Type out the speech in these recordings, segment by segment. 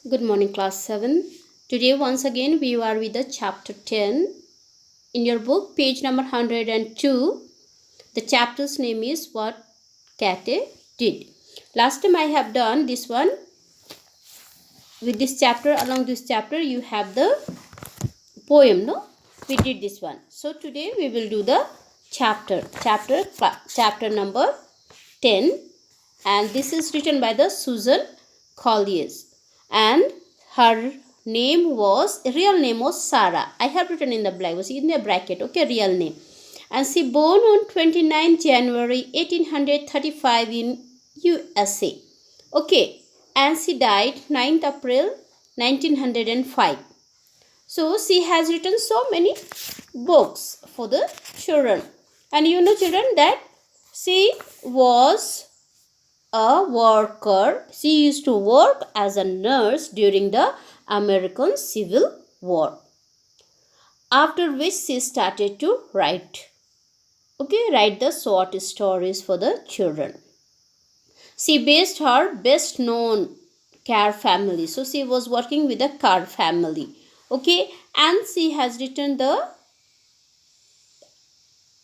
Good morning, class 7. Today, once again, we are with the chapter 10. In your book, page number 102, the chapter's name is What Kate Did. Last time I have done this one. With this chapter, along this chapter, you have the poem, no? We did this one. So, today we will do the chapter number 10. And this is written by the Susan Colliers. And her real name was Sarah. I have written in the black, in the bracket, okay, real name. And she born on 29 January 1835 in USA. Okay, and she died 9th April 1905. So she has written so many books for the children. And you know, children, that she was a worker. She used to work as a nurse during the American Civil War. After which she started to write the short stories for the children. She based her best known Carr family. So she was working with the Carr family. Okay, and she has written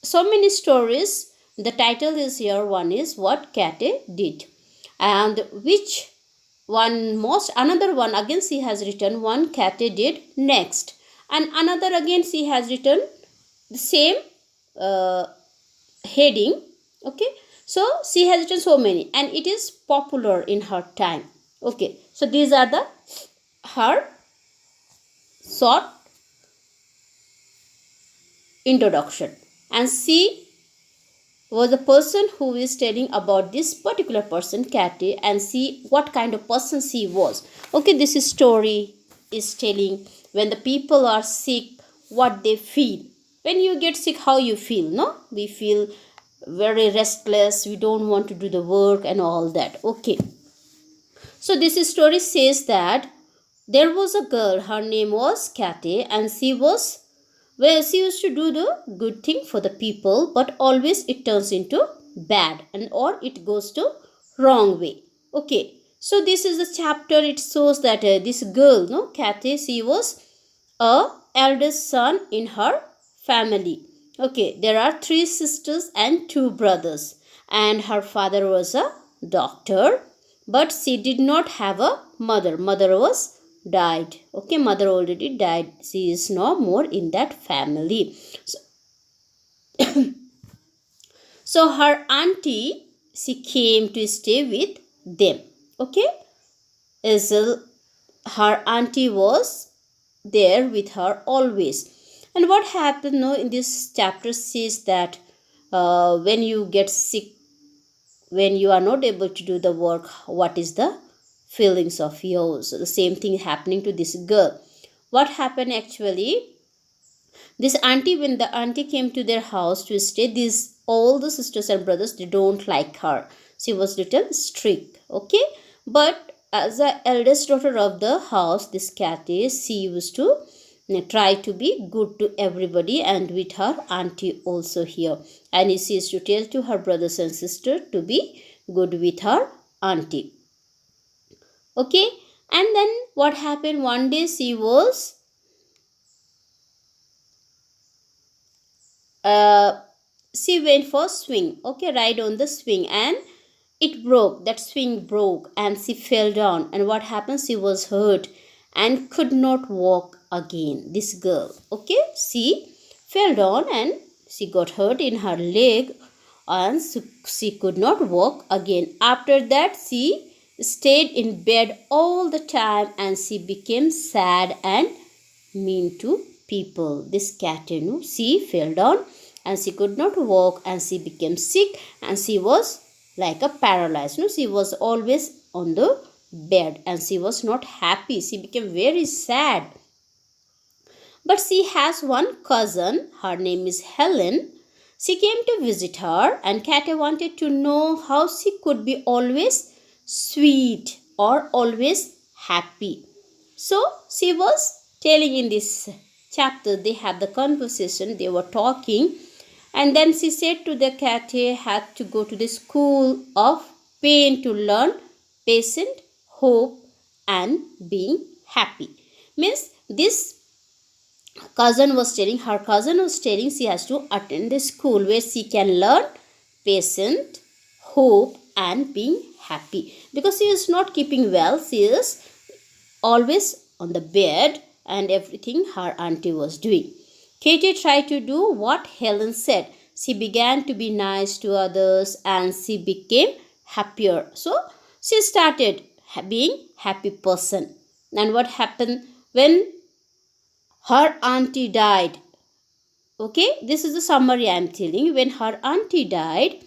so many stories. The title is here. One is What Kate Did, and which another one again she has written One Kate Did Next, and another again she has written the same heading. Okay, so she has written so many, and it is popular in her time. Okay, so these are her short introduction, and she was a person who is telling about this particular person, Kate, and see what kind of person she was. Okay, this story is telling when the people are sick, what they feel. When you get sick, how you feel, no? We feel very restless, we don't want to do the work and all that. Okay. So this story says that there was a girl, her name was Kate, and she used to do the good thing for the people, but always it turns into bad, and or it goes to wrong way. Okay, so this is the chapter. It shows that this girl, no, Kate, she was a eldest son in her family. Okay, there are 3 sisters and 2 brothers, and her father was a doctor, but she did not have a mother. Mother was died. Okay, mother already died. She is no more in that family. So her auntie, she came to stay with them. Okay, her auntie was there with her always. And what happened, no, in this chapter says that when you get sick, when you are not able to do the work, what is the feelings of yours? So the same thing happening to this girl. What happened actually? This auntie, when the auntie came to their house to stay, all the sisters and brothers, they don't like her. She was little strict. Okay, but as the eldest daughter of the house, this Kate, she used to try to be good to everybody, and with her auntie also here. And she used to tell to her brothers and sisters to be good with her auntie. Okay, and then what happened? One day she went for swing. Okay, ride on the swing, and it broke. That swing broke, and she fell down. And what happened? She was hurt and could not walk again. This girl, okay, she fell down and she got hurt in her leg, and she could not walk again. After that, she stayed in bed all the time, and she became sad and mean to people. This cat, she fell down and she could not walk, and she became sick, and she was like a paralyzed. She was always on the bed, and she was not happy. She became very sad. But she has one cousin, her name is Helen. She came to visit her, and Kate wanted to know how she could be always sweet or always happy. So she was telling in this chapter, they had the conversation, they were talking, and then she said to the cat, had to go to the school of pain to learn patience, hope, and being happy. Means this her cousin was telling she has to attend the school where she can learn patience, hope, and being happy, because she is not keeping well. She is always on the bed and everything her auntie was doing. Katie tried to do what Helen said. She began to be nice to others and she became happier. So she started being happy person. And what happened when her auntie died? Okay, this is the summary I am telling. When her auntie died,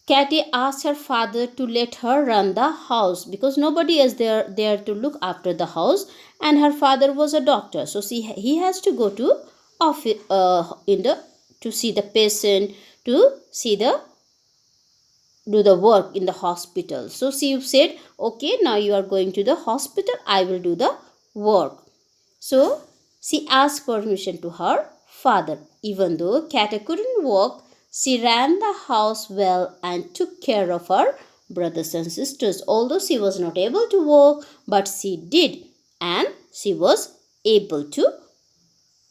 Katie asked her father to let her run the house because nobody is there to look after the house, and her father was a doctor, so he has to go to office in the to see the patient, to see the do the work in the hospital. So she said, okay, now you are going to the hospital, I will do the work. So she asked permission to her father. Even though Kate couldn't walk, she ran the house well and took care of her brothers and sisters. Although she was not able to walk, but she did, and she was able to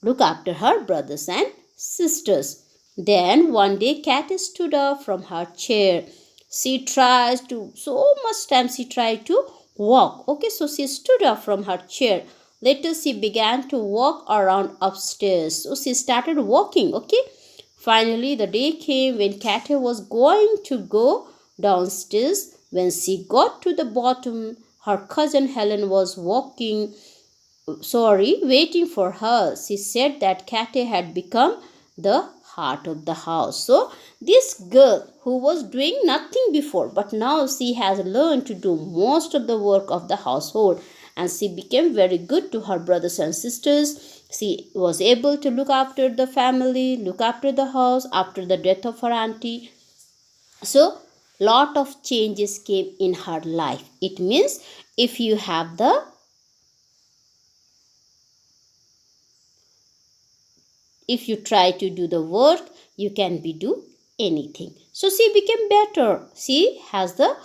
look after her brothers and sisters. Then one day Cat stood up from her chair. She tries to so much time she tried to walk. Okay, so she stood up from her chair. Later she began to walk around upstairs. So she started walking. Okay. Finally the day came when Cat was going to go downstairs. When she got to the bottom, her cousin Helen was waiting for her. She said that Katy had become the heart of the house. So this girl who was doing nothing before, but now she has learned to do most of the work of the household, and she became very good to her brothers and sisters. She was able to look after the family, look after the house after the death of her auntie. So lot of changes came in her life. It means if you have the if you try to do the work, you can do anything. So she became better. She has the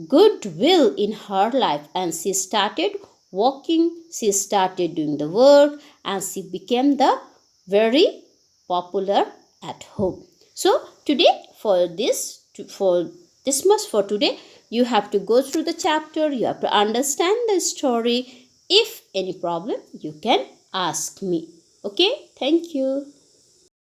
good will in her life, and she started walking, she started doing the work, and she became the very popular at home. So today, for this much for today, you have to go through the chapter, you have to understand the story. If any problem, you can ask me. Okay, thank you.